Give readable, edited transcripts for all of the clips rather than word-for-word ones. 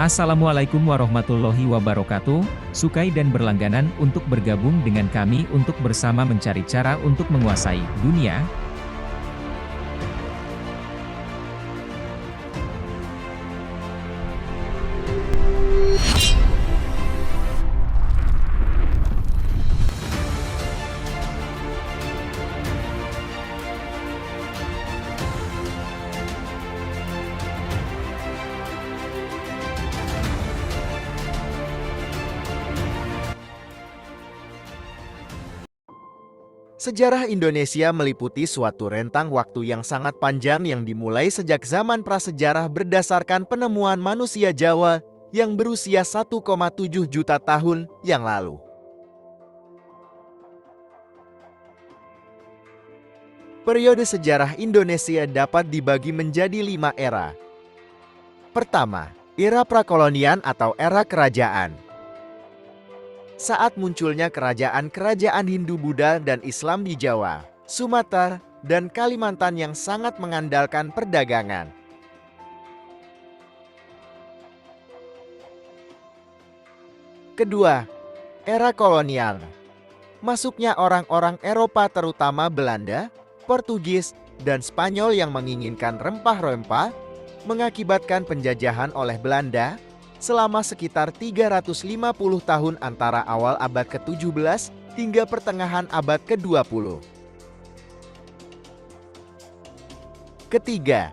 Assalamualaikum warahmatullahi wabarakatuh, sukai dan berlangganan untuk bergabung dengan kami untuk bersama mencari cara untuk menguasai dunia. Sejarah Indonesia meliputi suatu rentang waktu yang sangat panjang yang dimulai sejak zaman prasejarah berdasarkan penemuan manusia Jawa yang berusia 1,7 juta tahun yang lalu. Periode sejarah Indonesia dapat dibagi menjadi 5 era. Pertama, era prakolonian atau era kerajaan. Saat munculnya kerajaan-kerajaan Hindu-Buddha dan Islam di Jawa, Sumatera, dan Kalimantan yang sangat mengandalkan perdagangan. Kedua, era kolonial. Masuknya orang-orang Eropa terutama Belanda, Portugis, dan Spanyol yang menginginkan rempah-rempah mengakibatkan penjajahan oleh Belanda selama sekitar 350 tahun antara awal abad ke-17 hingga pertengahan abad ke-20. Ketiga,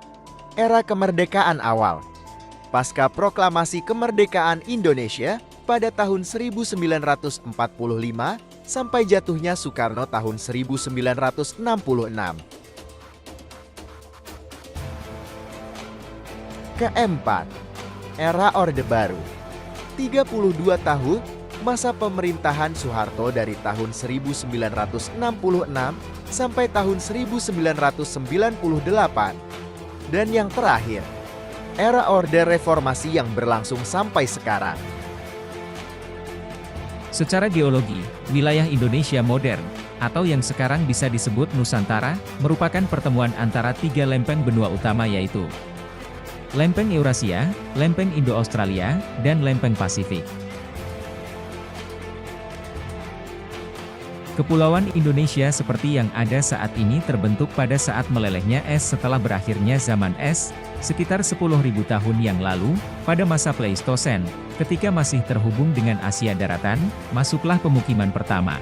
era kemerdekaan awal. Pasca proklamasi kemerdekaan Indonesia pada tahun 1945 sampai jatuhnya Soekarno tahun 1966. Keempat, era Orde Baru. 32 tahun masa pemerintahan Soeharto dari tahun 1966 sampai tahun 1998. Dan yang terakhir, era Orde Reformasi yang berlangsung sampai sekarang. Secara geologi, wilayah Indonesia modern, atau yang sekarang bisa disebut Nusantara, merupakan pertemuan antara 3 lempeng benua utama yaitu Lempeng Eurasia, Lempeng Indo-Australia, dan Lempeng Pasifik. Kepulauan Indonesia seperti yang ada saat ini terbentuk pada saat melelehnya es setelah berakhirnya zaman es, sekitar 10.000 tahun yang lalu, pada masa Pleistosen, ketika masih terhubung dengan Asia daratan, masuklah pemukiman pertama.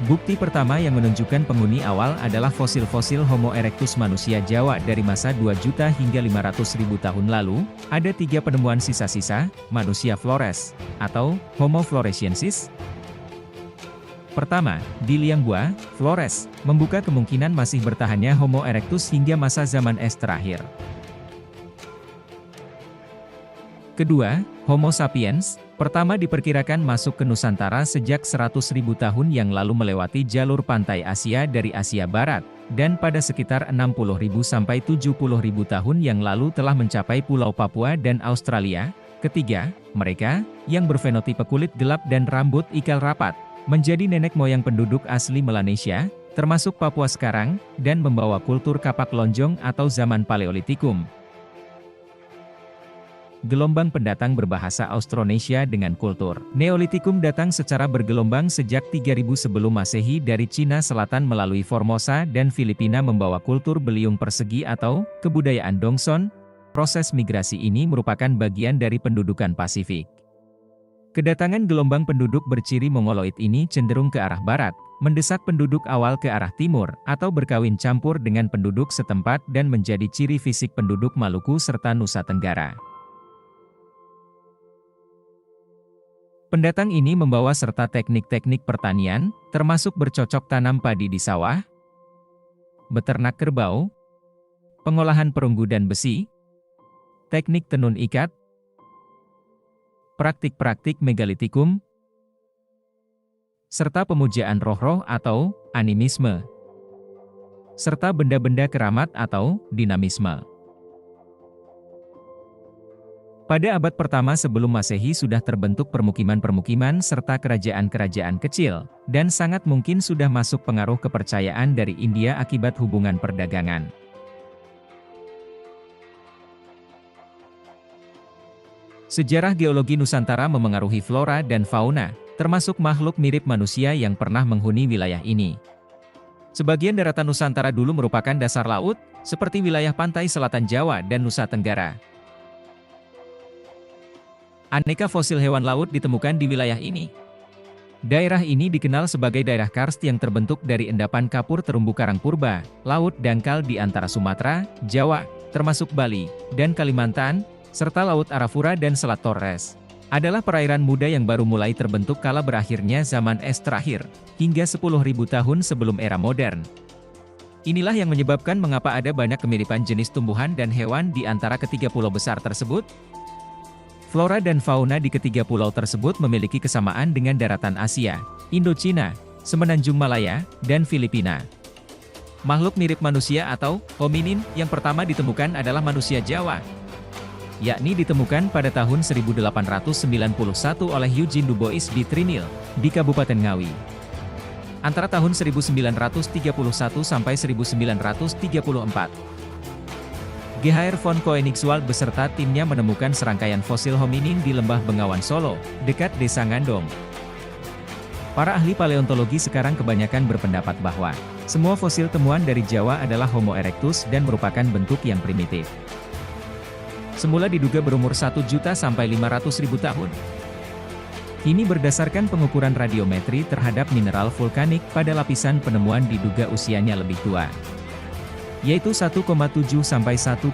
Bukti pertama yang menunjukkan penghuni awal adalah fosil-fosil Homo erectus manusia Jawa dari masa 2 juta hingga 500.000 tahun lalu. Ada 3 penemuan sisa-sisa manusia Flores atau Homo floresiensis. Pertama, di Lianghua, Flores, membuka kemungkinan masih bertahannya Homo erectus hingga masa zaman es terakhir. Kedua, Homo sapiens, pertama diperkirakan masuk ke Nusantara sejak 100.000 tahun yang lalu melewati jalur pantai Asia dari Asia Barat, dan pada sekitar 60.000 sampai 70.000 tahun yang lalu telah mencapai Pulau Papua dan Australia. Ketiga, mereka, yang berfenotipe kulit gelap dan rambut ikal rapat, menjadi nenek moyang penduduk asli Melanesia, termasuk Papua sekarang, dan membawa kultur kapak lonjong atau zaman Paleolitikum. Gelombang pendatang berbahasa Austronesia dengan kultur Neolitikum datang secara bergelombang sejak 3000 sebelum Masehi dari Cina Selatan melalui Formosa dan Filipina membawa kultur beliung persegi atau kebudayaan Dongson. Proses migrasi ini merupakan bagian dari pendudukan Pasifik. Kedatangan gelombang penduduk berciri Mongoloid ini cenderung ke arah barat, mendesak penduduk awal ke arah timur, atau berkawin campur dengan penduduk setempat dan menjadi ciri fisik penduduk Maluku serta Nusa Tenggara. Pendatang ini membawa serta teknik-teknik pertanian, termasuk bercocok tanam padi di sawah, beternak kerbau, pengolahan perunggu dan besi, teknik tenun ikat, praktik-praktik megalitikum, serta pemujaan roh-roh atau animisme, serta benda-benda keramat atau dinamisme. Pada abad pertama sebelum Masehi sudah terbentuk permukiman-permukiman serta kerajaan-kerajaan kecil, dan sangat mungkin sudah masuk pengaruh kepercayaan dari India akibat hubungan perdagangan. Sejarah geologi Nusantara memengaruhi flora dan fauna, termasuk makhluk mirip manusia yang pernah menghuni wilayah ini. Sebagian daratan Nusantara dulu merupakan dasar laut, seperti wilayah pantai selatan Jawa dan Nusa Tenggara. Aneka fosil hewan laut ditemukan di wilayah ini. Daerah ini dikenal sebagai daerah karst yang terbentuk dari endapan kapur terumbu karang purba, laut dangkal di antara Sumatera, Jawa, termasuk Bali, dan Kalimantan, serta Laut Arafura dan Selat Torres. Adalah perairan muda yang baru mulai terbentuk kala berakhirnya zaman es terakhir, hingga 10.000 tahun sebelum era modern. Inilah yang menyebabkan mengapa ada banyak kemiripan jenis tumbuhan dan hewan di antara ketiga pulau besar tersebut. Flora dan fauna di ketiga pulau tersebut memiliki kesamaan dengan daratan Asia, Indochina, Semenanjung Malaya, dan Filipina. Makhluk mirip manusia atau hominin yang pertama ditemukan adalah manusia Jawa, yakni ditemukan pada tahun 1891 oleh Eugene Dubois di Trinil, di Kabupaten Ngawi. Antara tahun 1931 sampai 1934. Gehaer von Koenigswald beserta timnya menemukan serangkaian fosil hominin di Lembah Bengawan Solo, dekat Desa Ngandong. Para ahli paleontologi sekarang kebanyakan berpendapat bahwa semua fosil temuan dari Jawa adalah Homo erectus dan merupakan bentuk yang primitif. Semula diduga berumur 1 juta sampai 500.000 tahun. Kini berdasarkan pengukuran radiometri terhadap mineral vulkanik pada lapisan penemuan diduga usianya lebih tua, yaitu 1,7 sampai 1,5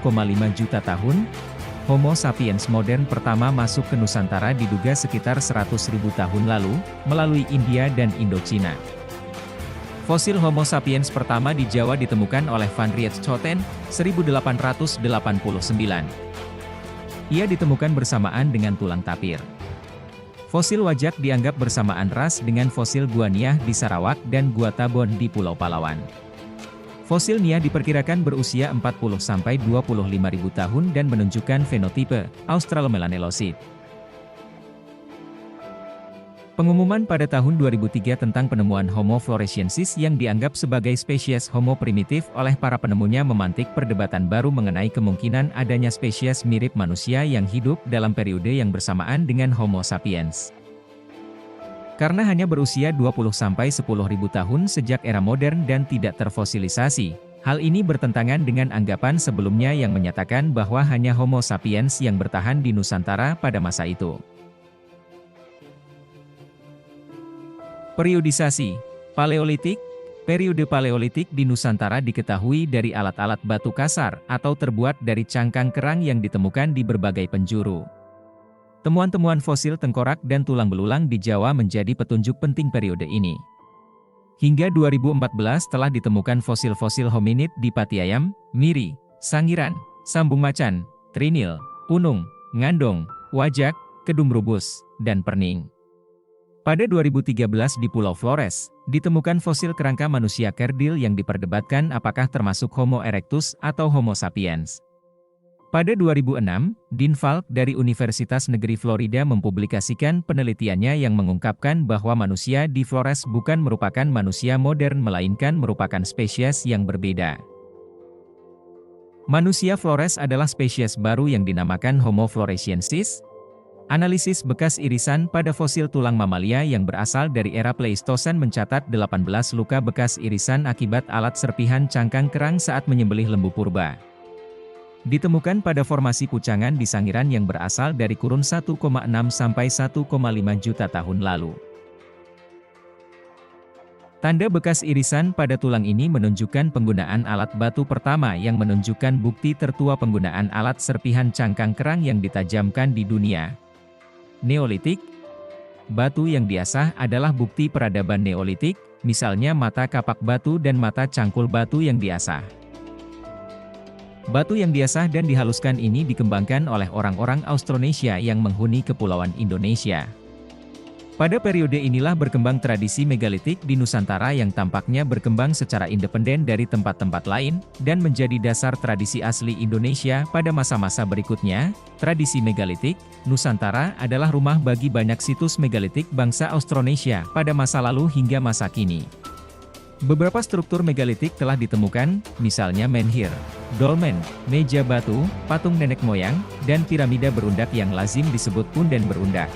juta tahun. Homo sapiens modern pertama masuk ke Nusantara diduga sekitar 100.000 tahun lalu, melalui India dan Indochina. Fosil Homo sapiens pertama di Jawa ditemukan oleh Van Rietschoten, 1889. Ia ditemukan bersamaan dengan tulang tapir. Fosil wajak dianggap bersamaan ras dengan fosil Gua Niah di Sarawak dan Gua Tabon di Pulau Palawan. Fosil Niah diperkirakan berusia 40-25.000 tahun dan menunjukkan fenotipe Australomelanelosid. Pengumuman pada tahun 2003 tentang penemuan Homo floresiensis yang dianggap sebagai spesies Homo primitif oleh para penemunya memantik perdebatan baru mengenai kemungkinan adanya spesies mirip manusia yang hidup dalam periode yang bersamaan dengan Homo sapiens. Karena hanya berusia 20-10.000 tahun sejak era modern dan tidak terfosilisasi, hal ini bertentangan dengan anggapan sebelumnya yang menyatakan bahwa hanya Homo sapiens yang bertahan di Nusantara pada masa itu. Periodisasi Paleolitik. Periode Paleolitik di Nusantara diketahui dari alat-alat batu kasar atau terbuat dari cangkang kerang yang ditemukan di berbagai penjuru. Temuan-temuan fosil tengkorak dan tulang belulang di Jawa menjadi petunjuk penting periode ini. Hingga 2014 telah ditemukan fosil-fosil hominid di Patiayam, Miri, Sangiran, Sambung Macan, Trinil, Punung, Ngandong, Wajak, Kedung Rubus, dan Perning. Pada 2013 di Pulau Flores, ditemukan fosil kerangka manusia kerdil yang diperdebatkan apakah termasuk Homo erectus atau Homo sapiens. Pada 2006, Dean Falk dari Universitas Negeri Florida mempublikasikan penelitiannya yang mengungkapkan bahwa manusia di Flores bukan merupakan manusia modern melainkan merupakan spesies yang berbeda. Manusia Flores adalah spesies baru yang dinamakan Homo floresiensis. Analisis bekas irisan pada fosil tulang mamalia yang berasal dari era Pleistosen mencatat 18 luka bekas irisan akibat alat serpihan cangkang kerang saat menyembelih lembu purba. Ditemukan pada formasi pucangan di Sangiran yang berasal dari kurun 1,6 sampai 1,5 juta tahun lalu. Tanda bekas irisan pada tulang ini menunjukkan penggunaan alat batu pertama yang menunjukkan bukti tertua penggunaan alat serpihan cangkang kerang yang ditajamkan di dunia. Neolitik. Batu yang diasah adalah bukti peradaban Neolitik, misalnya mata kapak batu dan mata cangkul batu yang diasah. Batu yang diasah dan dihaluskan ini dikembangkan oleh orang-orang Austronesia yang menghuni kepulauan Indonesia. Pada periode inilah berkembang tradisi megalitik di Nusantara yang tampaknya berkembang secara independen dari tempat-tempat lain, dan menjadi dasar tradisi asli Indonesia pada masa-masa berikutnya. Tradisi megalitik, Nusantara adalah rumah bagi banyak situs megalitik bangsa Austronesia pada masa lalu hingga masa kini. Beberapa struktur megalitik telah ditemukan, misalnya menhir, dolmen, meja batu, patung nenek moyang, dan piramida berundak yang lazim disebut punden berundak.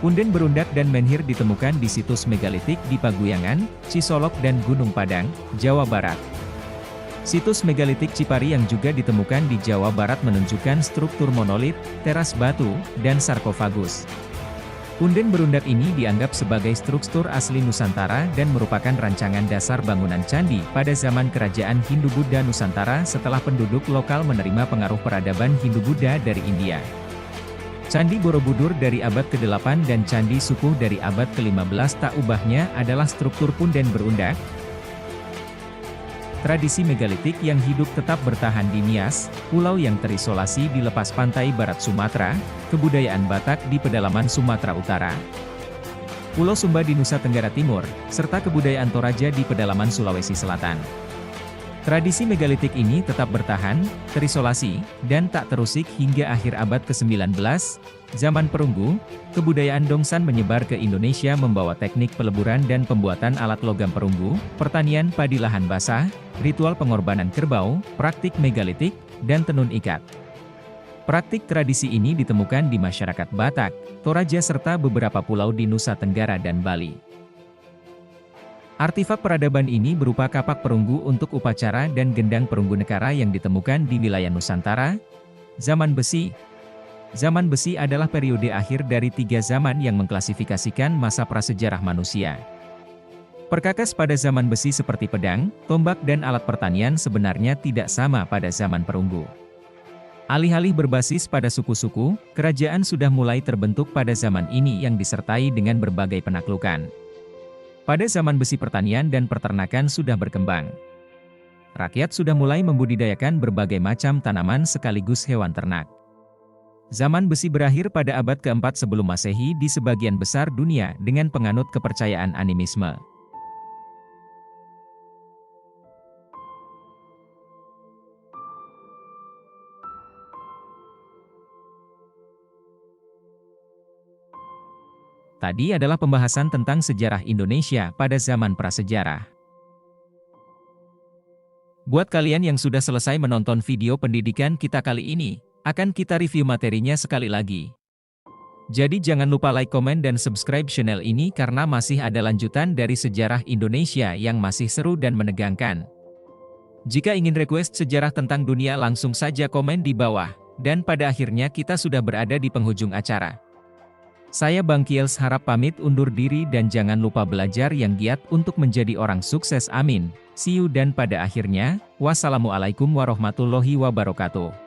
Punden berundak dan menhir ditemukan di situs megalitik di Paguyangan, Cisolok dan Gunung Padang, Jawa Barat. Situs megalitik Cipari yang juga ditemukan di Jawa Barat menunjukkan struktur monolit, teras batu, dan sarkofagus. Punden berundak ini dianggap sebagai struktur asli Nusantara dan merupakan rancangan dasar bangunan candi pada zaman Kerajaan Hindu-Buddha Nusantara setelah penduduk lokal menerima pengaruh peradaban Hindu-Buddha dari India. Candi Borobudur dari abad ke-8 dan Candi Sukuh dari abad ke-15 tak ubahnya adalah struktur punden berundak. Tradisi megalitik yang hidup tetap bertahan di Nias, pulau yang terisolasi di lepas pantai barat Sumatera, kebudayaan Batak di pedalaman Sumatera Utara, Pulau Sumba di Nusa Tenggara Timur, serta kebudayaan Toraja di pedalaman Sulawesi Selatan. Tradisi megalitik ini tetap bertahan, terisolasi, dan tak terusik hingga akhir abad ke-19, zaman perunggu, kebudayaan Dongsan menyebar ke Indonesia membawa teknik peleburan dan pembuatan alat logam perunggu, pertanian padi lahan basah, ritual pengorbanan kerbau, praktik megalitik, dan tenun ikat. Praktik tradisi ini ditemukan di masyarakat Batak, Toraja serta beberapa pulau di Nusa Tenggara dan Bali. Artifak peradaban ini berupa kapak perunggu untuk upacara dan gendang perunggu nekara yang ditemukan di wilayah Nusantara. Zaman besi. Zaman besi adalah periode akhir dari 3 zaman yang mengklasifikasikan masa prasejarah manusia. Perkakas pada zaman besi seperti pedang, tombak dan alat pertanian sebenarnya tidak sama pada zaman perunggu. Alih-alih berbasis pada suku-suku, kerajaan sudah mulai terbentuk pada zaman ini yang disertai dengan berbagai penaklukan. Pada zaman besi pertanian dan peternakan sudah berkembang. Rakyat sudah mulai membudidayakan berbagai macam tanaman sekaligus hewan ternak. Zaman besi berakhir pada abad ke-4 sebelum Masehi di sebagian besar dunia dengan penganut kepercayaan animisme. Tadi adalah pembahasan tentang sejarah Indonesia pada zaman prasejarah. Buat kalian yang sudah selesai menonton video pendidikan kita kali ini, akan kita review materinya sekali lagi. Jadi jangan lupa like, komen, dan subscribe channel ini karena masih ada lanjutan dari sejarah Indonesia yang masih seru dan menegangkan. Jika ingin request sejarah tentang dunia langsung saja komen di bawah, dan pada akhirnya kita sudah berada di penghujung acara. Saya Bang Kiels harap pamit undur diri dan jangan lupa belajar yang giat untuk menjadi orang sukses, amin. See you dan pada akhirnya, wassalamualaikum warahmatullahi wabarakatuh.